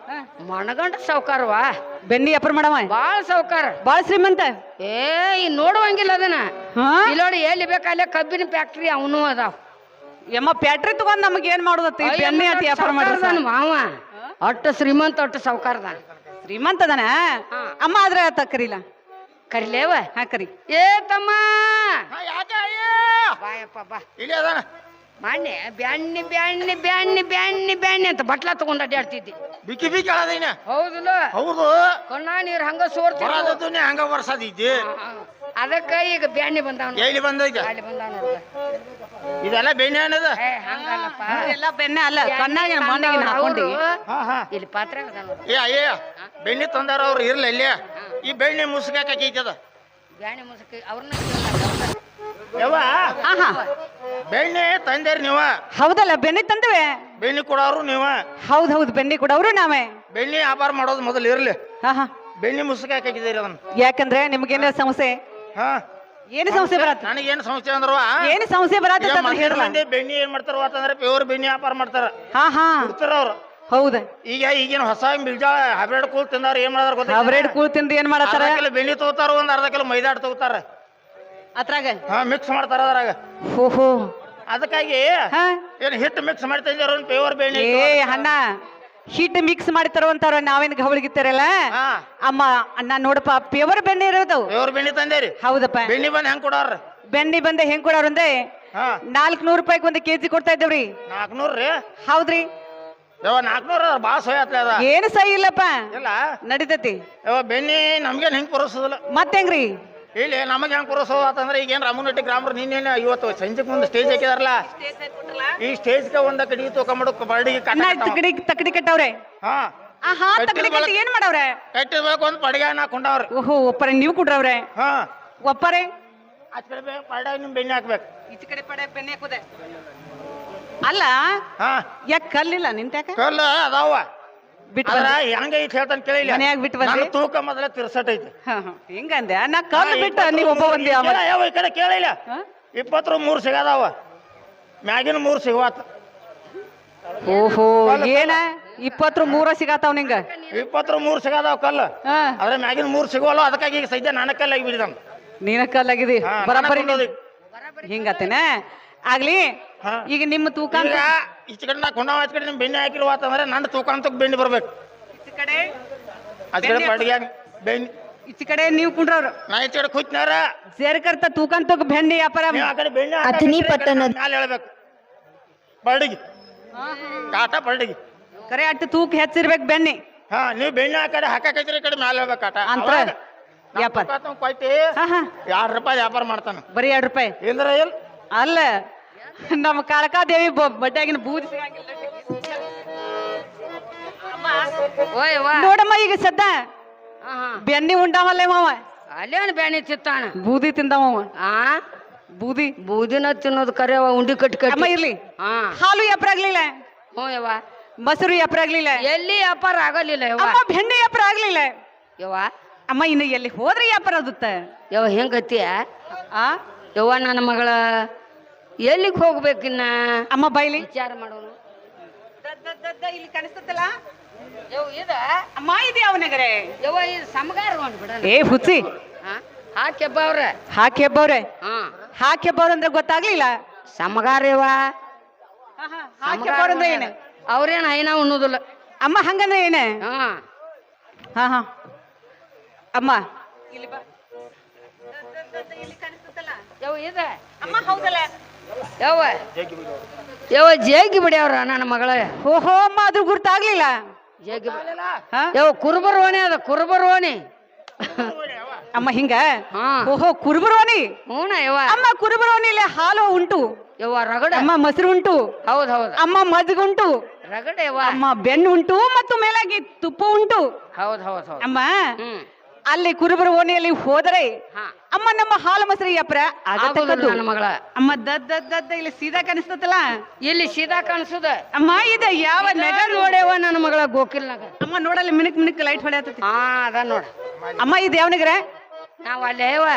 ಮಣಗಂಡ ಸಾವ್ಕಾರವಾ. ಬೆಣ್ಣೆ ವ್ಯಾಪಾರ ಮಾಡವ ಬಾಳ ಸಾವ್ಕಾರ, ಬಾಳ ಶ್ರೀಮಂತ. ನೋಡುವಂಗಿಲ್ಲ ಅದನ್ನ. ಇಲ್ಲೋಡಿ ಎಲ್ಲಿ ಬೇಕಲ್ಲೇ ಕಬ್ಬಿನ ಫ್ಯಾಕ್ಟ್ರಿ ಅವನು ಅದಾವ. ಎಮ್ಮ ಫ್ಯಾಕ್ಟ್ರಿ ತಗೊಂಡ್ ನಮಗ್ ಏನ್ ಮಾಡೋದತ್ತಿ? ಬೆಣ್ಣೆ ಅಂತ ವ್ಯಾಪಾರ ಮಾಡಿದ ಮಾವ ಅಟ್ಟು ಶ್ರೀಮಂತ ಅಟ್ಟು ಸಾವ್ಕಾರದ ಶ್ರೀಮಂತದನ. ಅಮ್ಮ ಆದ್ರೆ ಕರಿಲ್ಲ. ಕರಿಲೇವ? ಹಾ ಕರಿ. ಏ ತಮ್ಮ ಬಾಯಪ್ಪ ಬಾ. ಇಲ್ಲಿ ಅದಾನ ಮಾನ್ಯ ಬ್ಯಾಣ್ಣಿ ಬ್ಯಾಣ್ಣಿ ಬ್ಯಾಣ್ಣಿ ಬ್ಯಾಣ್ಣಿ ಬ್ಯಾಣ್ಣಿ ಅಂತ ಬಟ್ಲಾ ತಗೊಂಡ್ ಅಡ್ಡಾಡ್ತಿದ್ದಿ. ಬಿಕ್ಕಿ ಬಿಕ್ಕಿ ಅಳದೈನ. ಹೌದಿಲ್ಲ? ಹೌದು. ಕಣ್ಣಾ ನೀರ್ ಹಂಗ ಸೋರ್ತೀನಿ ಹಂಗ ವರ್ಷದಿದ್ದಿ. ಅದಕ್ಕ ಈಗ ಬ್ಯಾಣ್ಣಿ ಬಂದಾವ. ಎಲ್ಲಿ ಬಂದೈತ? ಅಲ್ಲಿ ಬಂದಾವ ನೋಡ. ಇದೆಲ್ಲ ಬೆಣ್ಣೆ ಅನ್ನದ? ಹಂಗಲ್ಲಪ್ಪ, ಎಲ್ಲ ಬೆಣ್ಣೆ ಅಲ್ಲ. ಕಣ್ಣಾಗ ಮಣ್ಣಿಗೆ ಹಾಕೊಂಡಿ ಇಲ್ಲಿ ಪಾತ್ರೆ ಬೆಣ್ಣೆ ತಂದಾರ ಅವ್ರು ಇರ್ಲ ಇಲ್ಲಿ. ಈ ಬೆಣ್ಣೆ ಮುಸ್ಕಾಕೈತದ ಬ್ಯಾಣ್ಣಿ ಮುಸುಕಿ ಅವ್ರನ್ನ ಬೆಣ್ಣೆ ತಂದೇರಿ ನೀವ? ಹೌದಲ್ಲ ಬೆಣ್ಣೆ ತಂದವೆ. ಬೆಣ್ಣೆ ಕೊಡೋರು ನೀವ? ಹೌದು ಬೆಣ್ಣೆ ಕೊಡೋರು ನಾವೇ. ಬೆಣ್ಣೆ ವ್ಯಾಪಾರ ಮಾಡೋದು ಮೊದಲು ಇರ್ಲಿ. ಬೆಣ್ಣೆ ಮುಸ್ಕಾಕಿದ್ದೀರಿ ಅದನ್ನ. ಯಾಕಂದ್ರೆ ನಿಮ್ಗೇನ ಸಮಸ್ಯೆ? ಏನು ಸಮಸ್ಯೆ ಬರತ್ತ? ನನಗೇನು ಸಮಸ್ಯೆ ಅಂದ್ರ ಏನು ಸಮಸ್ಯೆ ಬರತ್ತ ಬೆಣ್ಣೆ ಏನ್ ಮಾಡ್ತಾರ ಅಂತಂದ್ರೆ ಪ್ಯೂರ್ ಬೆಣ್ಣೆ ವ್ಯಾಪಾರ ಮಾಡ್ತಾರ. ಬಿಡ್ತಾರ ಅವ್ರು. ಹೌದ. ಈಗಿನ ಹೊಸ ಬಿಲ್ಜಾ ಹೈಬ್ರಿಡ್ ಕೂಳ್ ತಿಂದಾರ ಏನ್ ಮಾಡಾರ ಗೊತ್ತ? ಹೈಬ್ರಿಡ್ ಕೂಳ್ ತಿಂದ ಏನ್ ಮಾಡತ್ತಾರ? ಬೆಣ್ಣೆ ತಗೋತಾರ, ಒಂದ್ ಅರ್ಧ ಕಿಲೋ ಮೈದಾ ತಗೋತಾರ, ಅದ್ರಾಗ ಮಿಕ್ಸ್ ಮಾಡ್ತಾರ ಅದ್ರಾಗ. ಅದಕ್ಕಾಗಿ ಏನ್ ಹಿಟ್ಟು ಮಿಕ್ಸ್ ಮಾಡಿ ತಂದಾರ ಪ್ಯೂರ್ ಬೆಣ್ಣೆ. ಅಣ್ಣ ಹಿಟ್ ಮಿಕ್ಸ್ ಮಾಡಿ ತರುವಂತಾರ ನಾವೇನ್ ಗವಳಿಗಿತ್ತಾರಲ್ಲ ಅಮ್ಮ. ಅಣ್ಣ ನೋಡಪ್ಪ ಪ್ಯೂರ್ ಬೆಣ್ಣೆ ಇರೋದು. ಪ್ಯೂರ್ ಬೆಣ್ಣೆ ತಂದೇರಿ? ಹೌದಪ್ಪ. ಬೆಣ್ಣೆ ಬಂದ್ ಹೆಂಗ್ ಕೊಡೋರ? ಬೆಣ್ಣೆ ಬಂದ ಹೆಂಗ್ ಕೊಡೋರ್ ಅಂದ್ರೆ 400 ರೂಪಾಯಿಗೆ 1 ಕೆಜಿ ಕೊಡ್ತಾ ಇದ್ದೇವ್ರಿ. 400 ರೀ? ಹೌದ್ರಿ. ಯಾವ 400 ಭಾಳ ಸೋಯ್ ಆತ್ಲೆ ಅದ ಏನು ಸಹಿ ಇಲ್ಲಪ್ಪ ಇಲ್ಲ ನಡಿತೈತಿ ಯಾವ ಬೆನ್ನಿ ನಮ್ಗೇನ್ ಹೆಂಗ್ ಪುರಸೋದಿಲ್ಲ ಮತ್ತೆ ಹೆಂಗ್ರಿ ಇಲ್ಲಿ ನಮಗೆ ಹೆಂಗ್ ಪುರಸೋ ಆತಂದ್ರೆ ಈಗೇನ್ ರಾಮನಟ್ಟಿ ಗ್ರಾಮರು ನಿನ್ನೇನು ಇವತ್ತು ಸಂಜೆಕ್ ಮುಂದೆ ಸ್ಟೇಜ್ ಹಾಕಿದಾರಲ್ಲ ಈ ಸ್ಟೇಜ್ಗೆ ಒಂದ ಕಡೆಗೆ ತೂಕೊಂಬಿಡು ಬಾಡಿಗೆ ತಕಡಿ ಕಟ್ಟವ್ರೆ ಹಾ ಆಹಾ ತಕಡಿ ಕಟ್ಟಿ ಏನ್ ಮಾಡವ್ರೆ ಕಟ್ಟಿದ ಬಳಕ ಒಂದು ಪಡಿಗೆ ಹಾಕೊಂಡವ್ರಿ ಓಹೋ ಒಪ್ಪರೆ ನೀವು ಕುಡ್ರವ್ರೆ ಹಾ ಒಪ್ಪರೆ ಆಚ ಕಡೆ ಪಡಿಗೆ ನಿಮ್ ಬೆನ್ನಿ ಹಾಕ್ಬೇಕು ಈಚ ಕಡೆ ಪಡೆ ಬೆನ್ನೆ ಹಾಕುದೆ ಅಲ್ಲ ಹಾ ಯಾಕೆ ಕಲ್ಲಿಲ್ಲ ನಿಂತ್ಯಾಕ ಕಲ್ಲ ಅದಾವ ಬಿಟ್ಟು ಅದ್ರ ಹೆಂಗ ಐತಿ ಹೇಳ್ತಾನೆ ಕೇಳಿಲ್ಲ ಮನ್ಯಾಗ ಬಿಟ್ಟು ಬಂದಿ ನನ್ನ ತೂಕ ಮೊದಲ ತಿರ್ಸಟ್ ಐತಿ ಹಿಂಗಂದೆ ನಾ ಕಲ್ಲು ಬಿಟ್ಟು ನೀವು ಒಬ್ಬ ಬಂದಿ ಯಾವ ಈ ಕಡೆ ಕೇಳಿಲ್ಲ 23 ಸಿಗದಾವ ಮ್ಯಾಗಿನ 3 ಸಿಗವಾತ ಓಹೋ ಏನ 23 ಸಿಗತಾವ್ ನಿಂಗ 23 ಸಿಗದಾವ ಕಲ್ಲು ಆದ್ರೆ ಮ್ಯಾಗಿನ 3 ಸಿಗೋಲ್ಲ ಅದಕ್ಕಾಗಿ ಈಗ ಸದ್ಯ ನನ್ನ ಕಲ್ಲಾಗಿ ಬಿಡಿದಮ್ ನೀನ ಕಲ್ಲಾಗಿದಿ ಬರಬರಿ ಹಿಂಗತ್ತೇನ ಆಗ್ಲಿ ಈಗ ನಿಮ್ಮ ತೂಕ ಈಗ ಈಚ ಕಡೆ ನಾ ಕೊಂಡಾವ ಆಚ ಕಡೆ ನಿಮ್ ಬೆಣ್ಣೆ ಹಾಕಿಲ್ವಾತಂದ್ರೆ ನನ್ನ ತೂಕ ಅಂತ ಬೆಣ್ಣೆ ಬರ್ಬೇಕು ಈಚ ಕಡೆ ಆಚ ಕಡೆ ಪಡಿಗೆ ಬೆಣ್ಣೆ ಈಚ ಕಡೆ ನೀವು ಕುಂಡ್ರವ್ರು ನಾ ಈಚ ಕಡೆ ಕೂತ್ನಾರ ಸೇರ್ಕರ್ತ ತೂಕಂತ ಬೆಣ್ಣೆ ವ್ಯಾಪಾರ ನೀವು ಆ ಕಡೆ ಬೆಣ್ಣೆ ಮ್ಯಾಲೆ ಹೇಳ್ಬೇಕು ಪಡಿಗೆ ಕಾಟ ಪಡಿಗೆ ಕರೆ ಅಟ್ಟು ತೂಕ ಹೆಚ್ಚಿರ್ಬೇಕು ಬೆಣ್ಣೆ ಹಾ ನೀವು ಬೆಣ್ಣೆ ಆ ಕಡೆ ಹಾಕೈತ್ರಿ ಈ ಕಡೆ ಮ್ಯಾಲೆ ಹೇಳ್ಬೇಕು ಕಾಟ ಅಂತರ ವ್ಯಾಪಾರ ಕೊಯ್ತಿ ₹2 ವ್ಯಾಪಾರ ಮಾಡ್ತಾನ ಬರೀ ₹2 ಇಲ್ದ್ರ ಇಲ್ಲ ಅಲ್ಲ ನಮ್ಮ ಕಾಳಕಾದೇವಿ ಬಡ್ಡಾಗಿನ ಬೂದಿ ಸಿಗಂಗಿಲ್ಲ ಓಯ್ ವಾ ನೋಡಮ್ಮ ಈಗ ಸದ್ದ ಬೆಣ್ಣೆ ಉಂಡಾವಲ್ಲೇ ಮಾವ ಅಲ್ಲೇನು ಬ್ಯಾಣಿ ತಿತ್ತಾನ ಬೂದಿ ತಿಂದವ ಆ ಬೂದಿ ಬೂದಿನ ತಿನ್ನೋದು ಕರೆ ಅವ ಉಂಡಿ ಕಟ್ಟಿ ಅಮ್ಮ ಕಟ್ಟಿ ಇರ್ಲಿ ಹಾ ಹಾಲು ವ್ಯಾಪಾರ ಆಗ್ಲಿಲ್ಲ ಹ್ಞೂ ಯವ್ವ ಮೊಸರು ವ್ಯಾಪಾರ ಆಗ್ಲಿಲ್ಲ ಎಲ್ಲಿ ವ್ಯಾಪಾರ ಆಗಲಿಲ್ಲ ಯವ್ವ ಅಮ್ಮ ಬೆಣ್ಣೆ ವ್ಯಾಪಾರ ಆಗ್ಲಿಲ್ಲ ಯವ್ವ ಅಮ್ಮ ಇನ್ನು ಎಲ್ಲಿ ಹೋದ್ರೆ ವ್ಯಾಪಾರ ಆದುತ್ತ ಯವ್ವ ಹೆಂಗತಿಯ ಆ ಯವ್ವ ನನ್ನ ಮಗಳ ಎಲ್ಲಿಗೆ ಹೋಗ್ಬೇಕಿನ್ನ ಅಮ್ಮ ಬೈಲಿ ವಿಚಾರ ಮಾಡೋನು ಇಲ್ಲಿ ಕಾಣಿಸ್ತಲ್ಲ ಯವ್ ಇದ ಅಮ್ಮ ಇದೆ ಅವನಗರೆ ಯವ್ವ ಇದು ಸಮಗಾರ ಬಿಡ ಏ ಹುಚ್ಚಿ ಹಾಕಿ ಹಬ್ಬವ್ರ ಹಾಕಿ ಹಬ್ಬವ್ರೆ ಹಾ ಹಾಕಿ ಹಬ್ಬವ್ರ ಅಂದ್ರೆ ಗೊತ್ತಾಗ್ಲಿಲ್ಲ ಸಮಗಾರ ಯವ್ವ ಹಾಕಿ ಹಬ್ಬವ್ರ ಅಂದ್ರೆ ಏನೇ ಅವ್ರೇನು ಹೈನ ಉಣ್ಣುದಿಲ್ಲ ಅಮ್ಮ ಹಂಗಂದ್ರೆ ಏನೇ ಹಾ ಹಾ ಹಾ ಅಮ್ಮ ಯವ್ ಇದ ಅಮ್ಮ ಹೌದಲ್ಲ ಯವ್ವ ಯವ್ವ ಜೇಗಿ ಬಿಡ್ಯಾವ್ರ ನನ್ನ ಮಗಳ ಓಹೋ ಅಮ್ಮ ಅದ್ರ ಗುರ್ತಾಗ್ಲಿಲ್ಲ ಜೇಗಿ ಯವ್ವ ಕುರುಬರ್ವಾಣಿ ಅದ ಕುರುಬರ್ವಾಣಿ ಅಮ್ಮ ಹಿಂಗ ಹಾ ಓಹೋ ಕುರುಬರೋನಿ ಹೂನ ಯವ್ವ ಅಮ್ಮ ಕುರುಬರೋನಿಲೆ ಹಾಲು ಉಂಟು ಯವ್ವ ರಗಡ ಅಮ್ಮ ಮೊಸರು ಉಂಟು ಹೌದ್ ಹೌದ್ ಅಮ್ಮ ಮಜ್ಗುಂಟು ರಗಡ ಯವ್ವ ಅಮ್ಮ ಬೆಣ್ಣು ಉಂಟು ಮತ್ತು ಮೇಲಾಗಿ ತುಪ್ಪ ಉಂಟು ಹೌದ್ ಹೌದ್ ಹೌದ್ ಅಮ್ಮ ಹ್ಮ್ ಅಲ್ಲಿ ಕುರುಬರ ಓಣಿಯಲ್ಲಿ ಹೋದರೆ ಹಾ ಅಮ್ಮ ನಮ್ಮ ಹಾಲು ಮೊಸರು ವ್ಯಾಪಾರ ಆಗೋದಿಲ್ಲ ನನ್ನ ಮಗಳ ಅಮ್ಮ ದದ್ದ ಇಲ್ಲಿ ಸೀದಾ ಕಾಣಿಸ್ತತಲ್ಲ ಇಲ್ಲಿ ಸೀದಾ ಕಾಣಿಸುದ ಅಮ್ಮ ಇದು ಯಾವ ನಗರ ನೋಡ್ಯವ ನನ್ನ ಮಗಳ ಗೋಕಿಲ್ ನಗರ ಅಮ್ಮ ನೋಡಲ್ಲಿ ಮಿಣಕ್ ಲೈಟ್ ಹೊಡೆಯತೈತಿ ಹಾ ಅದ ನೋಡ ಅಮ್ಮ ಇದು ಯಾವ ನಗರ ನಾವ್ ಅಲ್ಲೇ ಯವ್ವ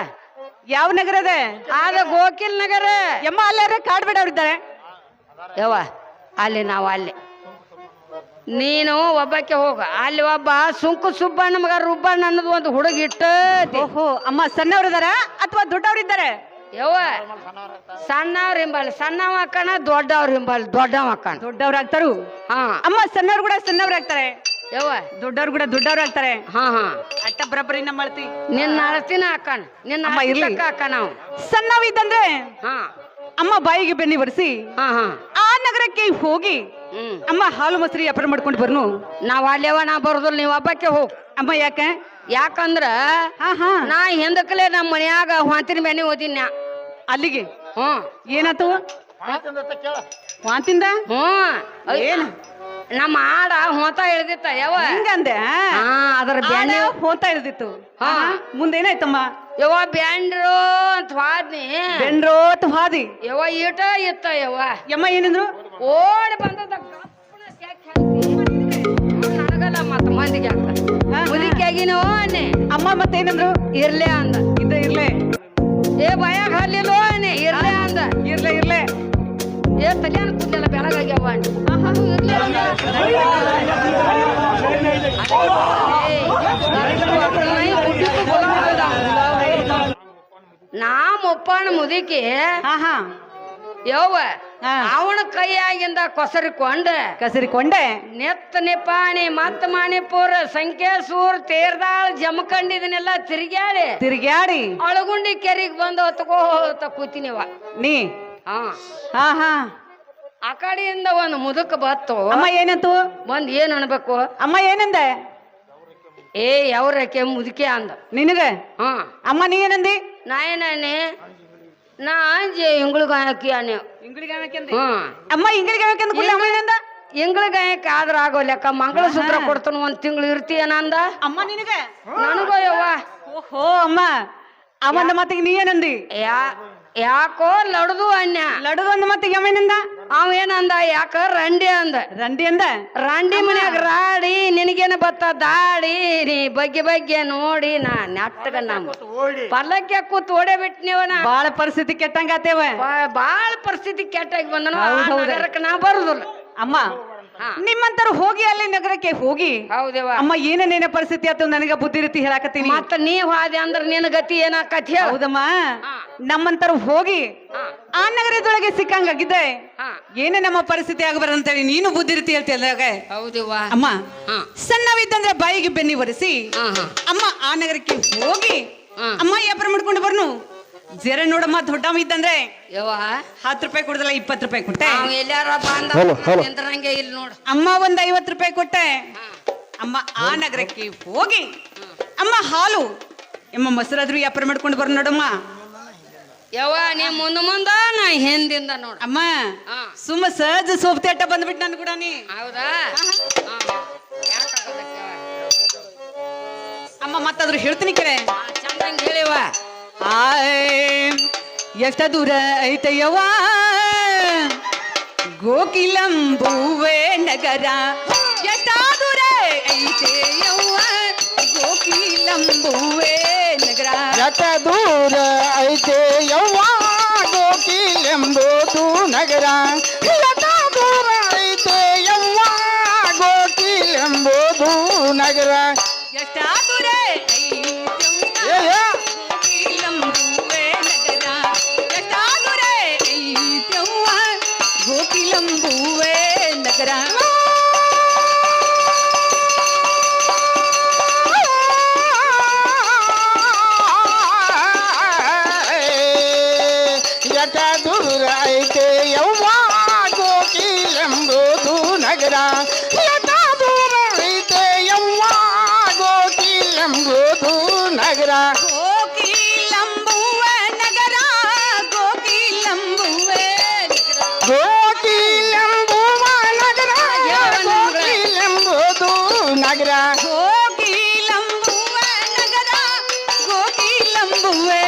ಯಾವ ನಗರ ಅದ ಅದ ಗೋಕಿಲ್ ನಗರ ಅಮ್ಮ ಅಲ್ಲಾರ ಕಾಡ್ ಬೇಡವ್ರಿದ್ದಾರೆ ಯವ್ವ ಅಲ್ಲಿ ನಾವು ಅಲ್ಲಿ ನೀನು ಒಬ್ಬಕ್ಕೆ ಹೋಗ ಅಲ್ಲಿ ಒಬ್ಬ ಸುಂಕು ಸುಬ್ಬಣ್ಣ ಮಗ ರುಬ್ಬಣ್ಣ ಅನ್ನೋದು ಒಂದು ಹುಡುಗ ಇಟ್ಟ ಓಹೋ ಅಮ್ಮ ಸಣ್ಣವ್ರಿದಾರ ಅಥವಾ ದೊಡ್ಡವ್ರಿದ್ದಾರೆ ಯವ್ವ ಸಣ್ಣವ್ರ ಹಿಂಬಾಲಿ ಸಣ್ಣವ ಅಕ್ಕಣ ದೊಡ್ಡವ್ರ ಹಿಂಬಾಲಿ ದೊಡ್ಡವ ಅಕ್ಕಣ ದೊಡ್ಡವ್ರು ಆಗ್ತಾರು ಹಾ ಅಮ್ಮ ಸಣ್ಣವ್ರು ಕೂಡ ಸಣ್ಣವ್ರು ಆಗ್ತಾರೆ ಯವ್ವ ದೊಡ್ಡವ್ರು ಕೂಡ ದೊಡ್ಡವ್ರು ಆಗ್ತಾರೆ ಹಾ ಹಾ ಅಟ್ಟ ಬರಬರಿ ನಮ್ಮ ಅಳ್ತಿ ನಿನ್ನ ಅಳತಿನ ಅಕ್ಕಣ ನಿನ್ನ ಅಮ್ಮ ಇರ್ಲಿ. ಅಕ್ಕ ನಾವು ಸಣ್ಣವಿದ್ದಂದ್ರೆ ಹಾ ಅಮ್ಮ ಬಾಯಿಗೆ ಬೆಣ್ಣೆ ಬರೆಸಿ ಹಾ ಹಾ ಆ ನಗರಕ್ಕೆ ಹೋಗಿ ಹ್ಮ್ ಅಮ್ಮ ಹಾಲು ಮೊಸರು ವ್ಯಾಪಾರ ಮಾಡ್ಕೊಂಡು ಬರ್ನು ನಾವ್ ಅಲ್ಲೇವ ನಾ ಬರೋದಿಲ್ಲ ನೀವ್ ಒಬ್ಬಕ್ಕೆ ಹೋಗ್ ಅಮ್ಮ ಯಾಕೆ ಯಾಕಂದ್ರ ಹಾ ಹಾ ನಾ ಹಿಂದಕ್ಲೆ ನಮ್ಮ ಮನ್ಯಾಗ ಹೊಂತಿನ ಬೆನಿ ಓದಿನ ಅಲ್ಲಿಗೆ ಹ್ಮ್ ಏನಾತು ಕೇಳ ವಾಂತಿಂದ ಹ್ಮ್ ಏನ್ ನಮ್ಮ ಆಡ ಹೊಂತ ಇಳ್ದಿತ್ತ ಯವ್ವ ಹಿಂಗಂದೆ ಹಾ ಅದ್ರ ಬ್ಯಾನಿ ಹೋಗ್ತಾ ಇರ್ದಿತ್ತು ಹಾ. ಮುಂದೇನಾಯ್ತಮ್ಮ ಯವ್ವ ಬ್ಯಾಂಡ್ರು ಅಂತ ಹಾದ್ನಿ ಬೆಂಡ್ರೋತ್ ಹಾದಿ ಯವ್ವ ಈಟ ಇತ್ತ ಯವ್ವ ಯಮ್ಮ ಏನಂದ್ರು ಓಡಿ ಬಂದದ ಗಪ್ಪನ ಕ್ಯಾಕ್ ಹಾಕಿ. ನನಗಲ್ಲ ಮತ್ತ ಮಂದಿಗೆ ಆಗ್ತ ಮುದಿಕಾಗಿನೋ ಅನ್ನೆ ಅಮ್ಮ ಮತ್ತೇನಂದ್ರು ಇರ್ಲೇ ಅಂದ ಇರ್ಲೇ ಏ ಭಯಾಗ ಹಲ್ಲಿಲ್ಲೋ ಅನ್ನೆ ಇರ್ಲೇ ಅಂದ ಇರ್ಲೇ ಏ ತಲ್ಯಾನ ಕೂದಲೆಲ್ಲ ಬೆಳಗಾಗ್ಯಾವ ಅನ್ನೆ ನಾ ಮುಪ್ಪಣ್ಣ ಮುದಿಕಿ ಹಾ ಹಾ ಯವ್ವ ಹಾ. ಅವನ ಕೈಯಾಗಿಂದ ಕೊಸರಿಕೊಂಡ ಕಸರಿಕೊಂಡೆ ನೆತ್ತ ನಿಪಾಣಿ ಮತ್ತ ಮಾಣಿಪುರ ಸಂಕೇಶ್ವರ್ ತೇರ್ದಾಳ್ ಜಮಖಂಡಿದನ್ನೆಲ್ಲ ತಿರ್ಗ್ಯಾಡಿ ಅಳಗುಂಡಿ ಕೆರೆಗೆ ಬಂದು ಹೊತ್ಕೋತ ಕೂತಿನಿವ ನೀ ಹಾ ಹಾ ಹಾ ಆ ಕಡೆಯಿಂದ ಒಂದು ಮುದುಕ ಬತ್ತು ಅಮ್ಮ ಏನಂತು ಬಂದ್ ಏನ್ ಅನ್ಬೇಕು ಅಮ್ಮ ಏನಂದೆ ಏ ಯಾವ್ರಕ್ಕೆ ಮುದುಕಿ ಅಂದ ನಿನಗ ಹಾ ಅಮ್ಮ ನೀ ಏನಂದಿ ನಾ ಏನೇ ನಾ ಅಂಜೆ ಇಂಗುಳ್ಗಾಯಕಿ ಅನ್ನ ಹ್ಮ್ ಅಮ್ಮ ಇಂಗ್ಲಿಗೆ ಹೇಳ್ಬೇಕಂದ ಕೂಡಲೇ ಅಮ್ಮ ಏನಂದ ಇಂಗುಳ್ಗಾಯಕ ಆದ್ರ ಆಗೋ ಲೆಕ್ಕ ಮಂಗಳಸೂತ್ರ ಕೊಡ್ತಾನ ಒಂದ್ ತಿಂಗಳು ಇರ್ತೀಯನಂದ ಅಮ್ಮ ನಿನಗ ನನಗೋ ಯವ್ವ ಓಹೋ ಅಮ್ಮ ಅಮ್ಮಂದ ಮತ್ತಿಗೆ ನೀ ಏನಂದಿ ಯಾಕೋ ಲಡ್ದು ಅಣ್ಣ ಲಡುದು ಅಂದ ಮತ್ತಿಗೆ ಅಮ್ಮ ಏನಂದ ಅವ ಏನಂದ ಯಾಕ ರಂಡಿ ಅಂದ ರಂಡಿ ಅಂದ ರಂಡಿ ಮನ್ಯಾಗ ರಾಡಿ ನಿನಗೇನ ಬತ್ತ ದಾಡಿ ನೀ ಬಗ್ಗೆ ನೋಡಿ ನಾ ನೆಟ್ಟಗ ನಮ್ಮ ಪಲ್ಲಕ್ಕೆ ಕೂತ್ ಓಡೇ ಬಿಟ್ನಿವನ ಬಾಳ ಪರಿಸ್ಥಿತಿ ಕೆಟ್ಟಂಗಾತೇವ ಬಾಳ ಪರಿಸ್ಥಿತಿ ಕೆಟ್ಟಾಗಿ ಬಂದನು ಹೌದ್ ನಗರಕ್ಕೆ ನಾ ಬರುದಿಲ್ಲ ಅಮ್ಮ ನಿಮ್ಮಂತರ ಹೋಗಿ ಅಲ್ಲಿ ನಗರಕ್ಕೆ ಹೋಗಿ ಹೌದೇವ ಅಮ್ಮ ಏನೇನೇನ ಪರಿಸ್ಥಿತಿ ಆತು ನನಗ ಬುದ್ಧಿ ರೀತಿ ಹೇಳಾಕತ್ತೀನಿ ಮತ್ತ ನೀವ್ ಹಾದಿ ಅಂದ್ರ ನಿನ್ ಗತಿ ಏನಾಕತಿ ಹೇಳ ಹೌದಮ್ಮ ನಮ್ಮಂತರ ಹೋಗಿ ಆ ನಗರದೊಳಗೆ ಸಿಕ್ಕಂಗಾಗಿದ್ದೆ ಏನೇ ನಮ್ಮ ಪರಿಸ್ಥಿತಿ ಆಗಬಾರಂತೇಳಿ ನೀನು ಬುದ್ಧಿ ರೀತಿ ಹೇಳ್ತಿಯಲ್ಲಾಗ ಹೌದೇವ ಅಮ್ಮ ಸಣ್ಣವಿದ್ದಂದ್ರೆ ಬಾಯಿಗೆ ಬೆನ್ನಿ ಒರೆಸಿ ಅಮ್ಮ ಆ ನಗರಕ್ಕೆ ಹೋಗಿ ಅಮ್ಮ ವ್ಯಾಪಾರ ಮಾಡ್ಕೊಂಡು ಬರ್ನು ಜರ ನೋಡಮ್ಮ ದೊಡ್ಡಮ್ಮ ಇದ್ದಂದ್ರೆ ಯವ್ವ 10 ರೂಪಾಯಿ ಕೊಡದಲ್ಲ 20 ರೂಪಾಯಿ ಕೊಟ್ಟೆ ಅವ ಎಲ್ಲಾರ ಬಂದಂಗೆ ಇಲ್ಲಿ ನೋಡು ಅಮ್ಮ ಒಂದ್ 50 ರೂಪಾಯಿ ಕೊಟ್ಟೆ ಅಮ್ಮ ಆ ನಗರಕ್ಕೆ ಹೋಗಿ ಅಮ್ಮ ಹಾಲು ಎಮ್ಮ ಮೊಸರಾದ್ರೂ ವ್ಯಾಪಾರ ಮಾಡ್ಕೊಂಡು ಬರ್ ನೋಡಮ್ಮ ಯವ್ವ ನೀ ಮುಂದ ನಾ ಹಿಂದಿಂದ ನೋಡು ಅಮ್ಮ ಸುಮ್ಮ ಸಹಜ ಸೋಪ್ತಿ ಅಟ್ಟ ಬಂದ್ಬಿಟ್ಟು ನನ್ ಕೂಡ ನೀ ಹೌದಾ ಅಮ್ಮ ಮತ್ತಾದ್ರೂ ಹೇಳ್ತೀನಿ ಕೆರೆ ಚಂದಂಗ್ ಹೇಳಿವ ಎಷ್ಟ ದೂರ ಐತಯ್ಯವ್ವ ಗೋಕಿಲಂಬುವೆ ನಗರ ಎಷ್ಟ ದೂರ ಐತೆಯವ್ವ ಗೋಕಿಲಂಬುವೆ ನಗರ ಎಷ್ಟ ದೂರ ಐತೆ ಯವ್ವ ಗೋಕಿಲೆಂಬುದು ನಗರ ಎಷ್ಟ ದೂರ ಐತೆ ಯವ್ವ ಗೋಕಿಲೆಂಬುದು ನಗರ ಎಷ್ಟ ದೂರ ಗೋಕಿಲಂಬುವೆ ನಗರ ಎಟ ದೂರ ಐತೆ ಯವ್ವ ಗೋಕಿಲೆಂಬುದು ನಗರ ಎಟ ದೂರ ಐತೆ ಯವ್ವ ಗೋಕಿಲೆಂಬುದು ನಗರ ಗೋಕಿಲಂಬುವೆ ನಗರ ಗೋಕಿಲಂಬುವೆ ಗೋಕಿಲೆಂಬುವ ನಗರ ಗೋಕಿಲೆಂಬುದು ನಗರ ಗೋಕಿಲಂಬುವೆ ನಗರ ಗೋಕಿಲಂಬುವೆ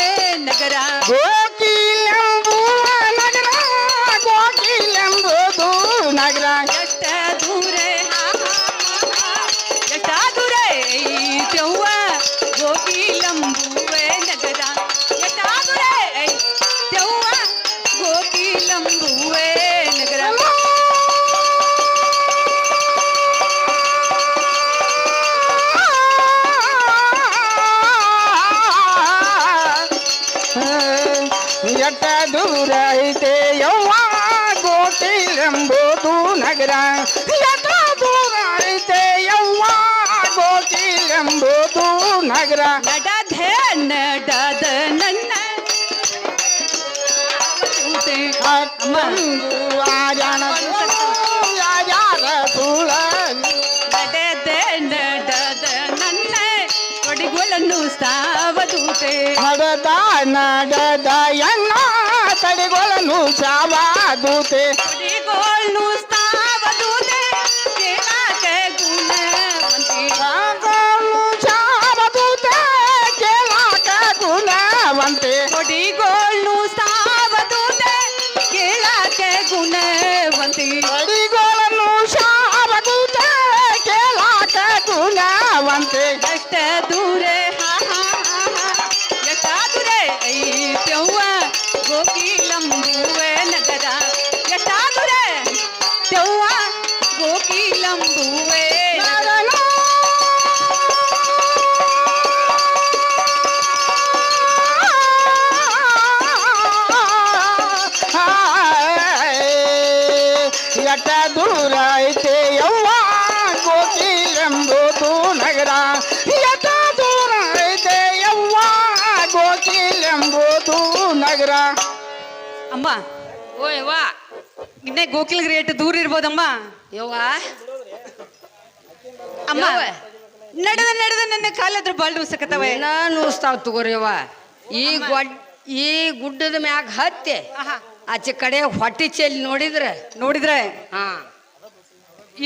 ನಗರ ಗೋಕಿಲೆಂಬುವ ನಗರ ಗೋಕಿಲೆಂಬುದು ನಗರ ಎಷ್ಟ ದೂರ ಎಷ್ಟ ದೂರ ಐತವ್ವ ಗೋಕಿಲಂಬುವೆ ನಗರ ಎಷ್ಟ ದೂರ ಐತವ್ವ ಗೋಕಿಲಂಬುವೆ ನಗರ ಎಟ್ಟ ದೂರ ಐತೆ ಯವ್ವ ಗೋಕಿಲೆಂಬುದು ನಗರ ಎಟ್ಟ ದೂರ ಐತೆ ಯವ್ವ ಗೋಕಿಲೆಂಬುದು ನಗರ ನಡದೆ ನಡದ ನನ್ನ ಯಾರ ಸುಳ ನಡೆದೆ ನಡೆದ ನನ್ನ ಕೊಡಿಗಳನ್ನು ಸಾವದೂತೆ ನಡೆದ ನಡೆದ ಎನ್ನ ತಡೆಗಳನ್ನು ಸಾವಾದೂತೆ ಕೊಡಿಗಳನ್ನು ಸಾವದೂತೆ ಕೇಳಾಕೆ ಗುಣವಂತಿ ಸಾವದೂತೆ ಕೇಳಾಕ ಗುಣವಂತೆ ಕೊಡಿಗಳನ್ನು ಸಾವದೂತೆ ಕೇಳಾಕೆ ಗುಣವಂತಿ ಅಡಿಗಳನ್ನು ಸಾವದೂತೆ ಕೇಳಾಕ ಗುಣವಂತೆ ಎಷ್ಟ ದೂರೆ ಎಷ್ಟ ದೂರೆ ಐತವ್ವ ಗೋಕಿಲಂಬುವೆ ನಗರ ಎಷ್ಟ ದೂರೆ ತೆವ್ವ ಗೋಕಿಲಂಬುವೆ ನಗರ ಎಟ್ಟ ದೂರ ಐತೆ ಯವ್ವ ಗೋಕಿಲೆಂಬುದು ನಗರ ಎಟ್ಟ ದೂರ ಐತೆ ಯವ್ವ ಗೋಕಿಲೆಂಬುದು ನಗರ ಅಮ್ಮ ಓಯ್ ವಾ ಇನ್ನೇ ಗೋಕಿಲಗಿರಿ ಎಷ್ಟು ದೂರ ಇರ್ಬೋದಮ್ಮ. ಯವ್ವ ಅಮ್ಮ ನಡೆದ ನಡೆದ ನನ್ನ ಕಾಲದ್ರ ಬಾಳ್ ಉಸಕತ್ತವೆ. ನೂಸ್ತಾವ್ ತಗೋರಿಯವ್ವ. ಈ ಗುಡ್ಡದ ಮ್ಯಾಗ ಹತ್ತಿ ಆಚೆ ಕಡೆ ಹೊಟ್ಟಿ ಚೆಲ್ಲಿ ನೋಡಿದ್ರೆ ಹಾ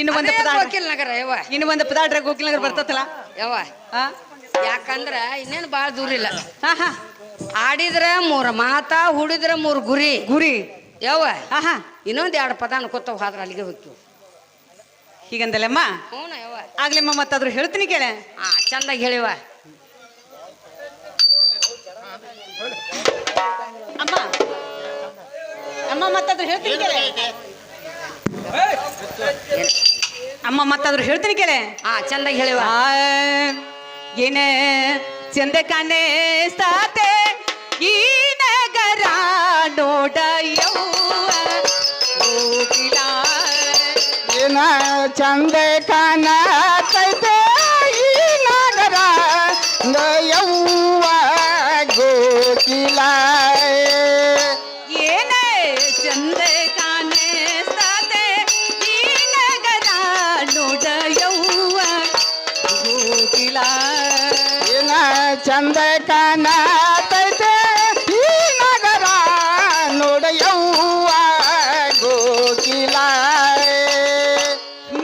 ಇನ್ನು ಒಂದು ಗೋಕಿಲ್ ನಗರ ಯವ್ವ. ಇನ್ನು ಒಂದು ಪದಾರ್ಥ ಗೋಕಿಲನಗರ ಬರ್ತತಲ್ಲ ಯವ್ವ. ಯಾಕಂದ್ರ ಇನ್ನೇನು ಬಾಳ ದೂರ ಇಲ್ಲ. ಹಾ ಹಾ ಆಡಿದ್ರ 3 ಮಾತಾ, ಹುಡಿದ್ರ 3 ಗುರಿ ಯವ್ವ. ಹಾ ಇನ್ನೊಂದ್ 2 ಪದ ಅನ್ಕೋತಾವ ಆದ್ರ ಅಲ್ಲಿಗೆ ಹೋಗ್ತೀವಿ. ಹೀಗಂದಲ್ಲಮ್ಮ. ಹ್ಞೂ ಯವ್ವ. ಆಗ್ಲಿಮ್ಮ ಮತ್ತಾದ್ರೂ ಹೇಳ್ತೀನಿ ಕೇಳೆ. ಹಾ ಚಂದಾಗಿ ಹೇಳಿವ ಅಮ್ಮ. ಅಮ್ಮ ಮತ್ತಾದ್ರೂ ಹೇಳ್ತೀನಿ ಕೇಳೆ. ಅಮ್ಮ ಮತ್ತಾದ್ರೂ ಹೇಳ್ತೀನಿ ಕೇಳೆ. ಹಾ ಚಂದಾಗಿ ಹೇಳಿವ. ಏನ ಚಂದ ಕಾಣಿಸ್ತಾತೆ ಈ ನಗರ ನೋಡಯ್ಯವ್ವ ಗೋಕಿಲ. ಏನ ಚಂದ ಕಾಣತೈತೆ ಈ ನಗರ ಯವ್ವ ಗೋಕಿಲ. ಏನ ಚಂದ ಕಾಣಿಸ್ತಾತೆ ಈ ನಗರ ನೋಡಯ್ಯವ್ವ ಗೋಕಿಲ. ಏನ ಚಂದ ಕಾಣತೈತೆ ಈ ನಗರ ನೋಡಯ್ಯವ್ವ ಗೋಕಿಲ.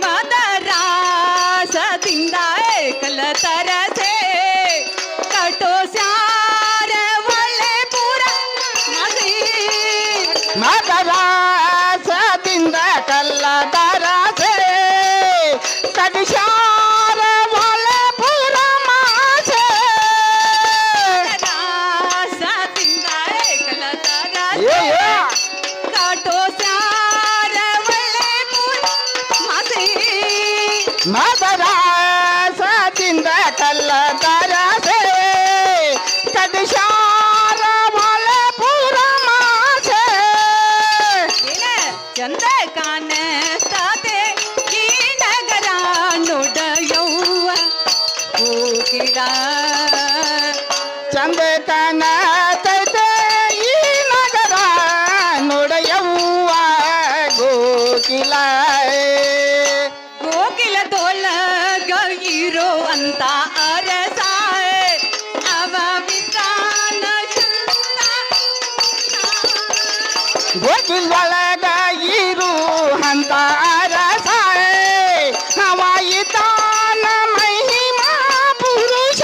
ಮದರಾಸದಿಂದ ಕಲತರಸೆ ಕಟೋ ಸ್ಯಾರ ಒಳ್ಳೆ ಪುರ ಮಸಿ. ಮದರಾಸದಿಂದ ಕಲ್ಲದರಸೆ ಕಡಿಶಾರ ಒಳ್ಳೆ ಪುರ ಮಾಸೆ. ಮದರಾಸದಿಂದ ಕಲತರಸೆ ಕಟೋ ಸ್ಯಾರ ಒಳ್ಳೆ ಪುರ ಮಸಿ. ಮದರಾಸದಿಂದ ಕಲ್ಲದರಸೆ ಕಡಿಶಾರ ಒಳ್ಳೆ ಪುರ ಮಾಸೆ. ಚಂದ ಕಾಣಿಸ್ತಾತೆ ಈ ನಗರ ನೋಡಯ್ಯವ್ವ ಗೋಕಿಲ. ಚಂದ ಕಾಣತೈತೆ ಈ ನಗರ ನೋಡಯ್ಯವ್ವ ಗೋಕಿಲ. ಗೋಕಿಲದೊಳಗ ಇರೋ ಅಂತ ಅರಸ ಅವ ವಿಧಾನ ಗೋಕಿಲೊಳಗ ಇರು ಅಂತ ಅರಸ ಅವ ಇದ್ದಾನ ಮಹಿಮಾ ಪುರುಷ.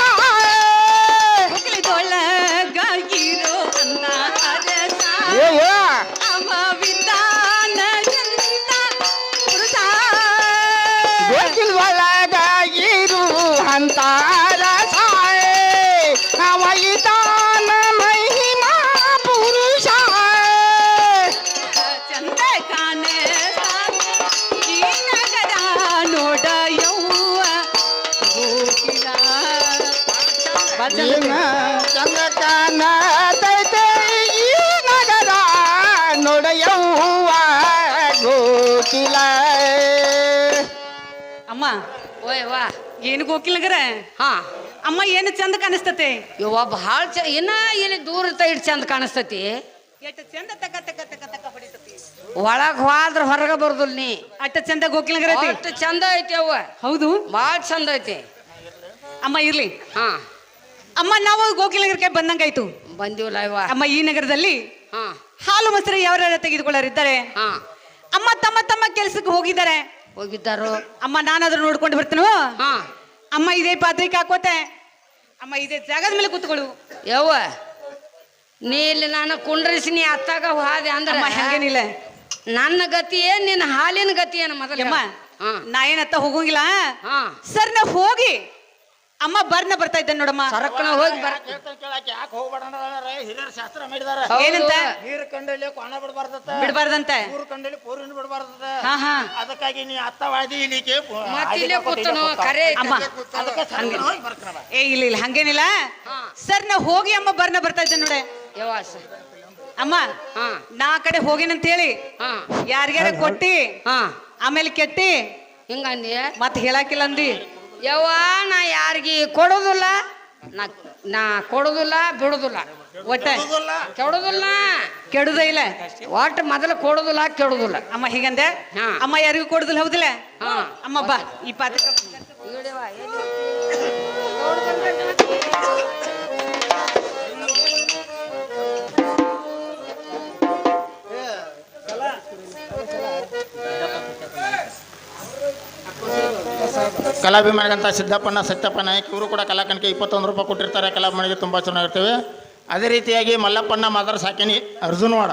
ಗೋಕಿಲದೊಳಗ ಇರೋ ಅಂತ ಅರಸ ಅವ ವಿಧಾನ ಪುರುಷ. ಗೋಕಿಲೊಳಗ ಇರು ಅಂತ ಅರಸ ಅವ ಇದ್ದಾನ ಮಹಿಮಾ ಪುರುಷ. ಚಂದ ಕಾಣಿಸ್ತಾತೆ ಈ ನಗರ ನೋಡಯ್ಯವ್ವ ಗೋಕಿಲ. ಏನ ಚಂದ ಕಾಣತೈತೆ ಈ ನಗರ ನೋಡಯ್ಯವ್ವ ಗೋಕಿಲ. ಅಮ್ಮ ಓಯ್ ವಾ. ಏನು ಗೋಕಿಲನಗರ. ಹಾ ಅಮ್ಮ ಏನು ಚಂದ ಕಾಣಿಸ್ತತೆ. ಯವ್ವ ಭಾಳ ಇನ್ನ ಇಲ್ಲಿ ದೂರ ಇಟ್ಟು ಚಂದ ಕಾಣಿಸ್ತತಿ. ಎಷ್ಟು ಚಂದ ತಕ ತಕ ತಕ ತಕ ಹೊಡಿತತಿ. ಒಳಗ್ ಹೋದ್ರ ಹೊರಗ ಬರ್ದಲ್ ನೀ. ಅಷ್ಟ ಚಂದ ಗೋಕಿಲನಗರ ಐತಿ. ಅಷ್ಟು ಚಂದ ಐತಿ ಅವ್ವ. ಹೌದು ಭಾಳ ಚಂದ ಐತಿ. ಅಮ್ಮ ಇರ್ಲಿ. ಹಾ ಅಮ್ಮ ನಾವು ಗೋಕಿಲನಗರಕ್ಕೆ ಬಂದಂಗಾಯ್ತು. ಬಂದಿವಲ್ಲ ಇವ. ಅಮ್ಮ ಈ ನಗರದಲ್ಲಿ ಹಾ ಹಾಲು ಮೊಸರು ಯಾರು ತೆಗೆದುಕೊಳ್ಳರಿದ್ದಾರೆ. ಹಾ ಅಮ್ಮ ತಮ್ಮ ತಮ್ಮ ಕೆಲ್ಸಕ್ಕೆ ಹೋಗಿದ್ದಾರೆ. ಹೋಗಿದ್ದಾರು. ಅಮ್ಮ ನಾನಾದ್ರೂ ನೋಡ್ಕೊಂಡು ಬರ್ತೀನಿ. ಹಾ ಅಮ್ಮ ಇದೇ ಪಾತ್ರಿಕೆ ಹಾಕೋತೆ. ಅಮ್ಮ ಇದೇ ಜಾಗದ ಮೇಲೆ ಕೂತ್ಕೊಳ್ಳು. ಯವ್ವ ನೀ ಇಲ್ಲಿ ನಾನು ಕುಂಡ್ರಿಸಿ ನೀ ಅತ್ತಾಗ ಹಾದೆ ಅಂದ್ರೆ ಅಮ್ಮ ಹಂಗೇನಿಲ್ಲ. ನನ್ನ ಗತಿ ಏನ್ ನಿನ್ನ ಹಾಲಿನ ಗತಿ ಏನ ಮೊದಲ. ಅಮ್ಮ ನಾ ಏನತ್ತ ಹೋಗಂಗಿಲ್ಲ. ಹಾ ಸರ್ ನಾ ಹೋಗಿ ಅಮ್ಮ ಬರ್ನ ಬರ್ತಾ ಇದ್ದೆ ನೋಡಮ್ಮ. ಸರಕನ ಹೋಗಿ ಬರ. ಯಾಕೆ ಹೋಗ್ಬೇಡ ಹಿರಿಯರ ಶಾಸ್ತ್ರ ಮಾಡಿದಾರ. ಏನಂತ ನೀರ್ ಕಂಡಲ್ಲಿ ಕೊಣ ಬಿಡಬಾರ್ದತ್ತ. ಬಿಡಬಾರ್ದಂತೆ. ಊರ್ ಕಂಡಲ್ಲಿ ಪೂರಿನ ಬಿಡಬಾರ್ದತ್ತ. ಹಾ ಹಾ ಅದಕ್ಕಾಗಿ ನೀ ಅತ್ತವಾದಿ ಇಲ್ಲಿಗೆ ಮತ್ತಿಲ್ಲೇ ಕೂತನು ಕರೆ ಅಮ್ಮ. ಅದಕ್ಕೆ ಸರ್ಕನ ಹೋಗಿ ಬರ್ಕನವ. ಏ ಇಲ್ಲ ಇಲ್ಲ ಹಂಗೇನಿಲ್ಲ. ಹಾ ಸರ್ ನಾ ಹೋಗಿ ಅಮ್ಮ ಬರ್ನ ಬರ್ತಾ ಇದ್ದೆ ನೋಡೆ. ಯವ್ವ ಅಮ್ಮ ಹಾ ನಾ ಆ ಕಡೆ ಹೋಗಿನಂತ ಹೇಳಿ ಹಾ ಯಾರಿಗಾರ ಕೊಟ್ಟಿ ಹಾ ಆಮೇಲೆ ಕೆಟ್ಟಿ ಹಿಂಗಂದಿ ಮತ್ ಹೇಳಾಕಿಲ್ಲ ಅಂದಿ. ಯವ್ವ ನಾ ಯಾರಿಗಿ ಕೊಡೋದಿಲ್ಲ ನಾ ಕೊಡುದಿಲ್ಲ ಬಿಡುದಿಲ್ಲ ಒಟ್ಟ ಕೆಡುದಿಲ್ಲ ಕೆಡುದೇ ಇಲ್ಲ ಒಟ್ಟು ಮೊದಲು ಕೊಡುದಿಲ್ಲ ಕೆಡುದಿಲ್ಲ ಅಮ್ಮ ಹೀಗಂದೆ ಹಾ. ಅಮ್ಮ ಯಾರಿಗೂ ಕೊಡುದಿಲ್ಲ ಹೌದಿಲ್ಲ ಹಾ. ಅಮ್ಮ ಬಾ ಈ ಪಾತ್ರ ಕಲಾಭಿಮಾನಿಗಂತ ಸಿದ್ದಪ್ಪನ ಸತ್ಯಪ್ಪ ನಾಯಕ್ ಇವರು ಕೂಡ ಕಲಾಕಣಿಕೆ 21 ರೂಪಾಯಿ ಕೊಟ್ಟಿರ್ತಾರೆ. ಕಲಾಭಿಮಾನಿಗೆ ತುಂಬ ಚೆನ್ನಾಗಿರ್ತೇವೆ. ಅದೇ ರೀತಿಯಾಗಿ ಮಲ್ಲಪ್ಪಣ್ಣ ಮಾದರ್ ಸಾಕಿನಿ ಅರ್ಜುನವಾಡ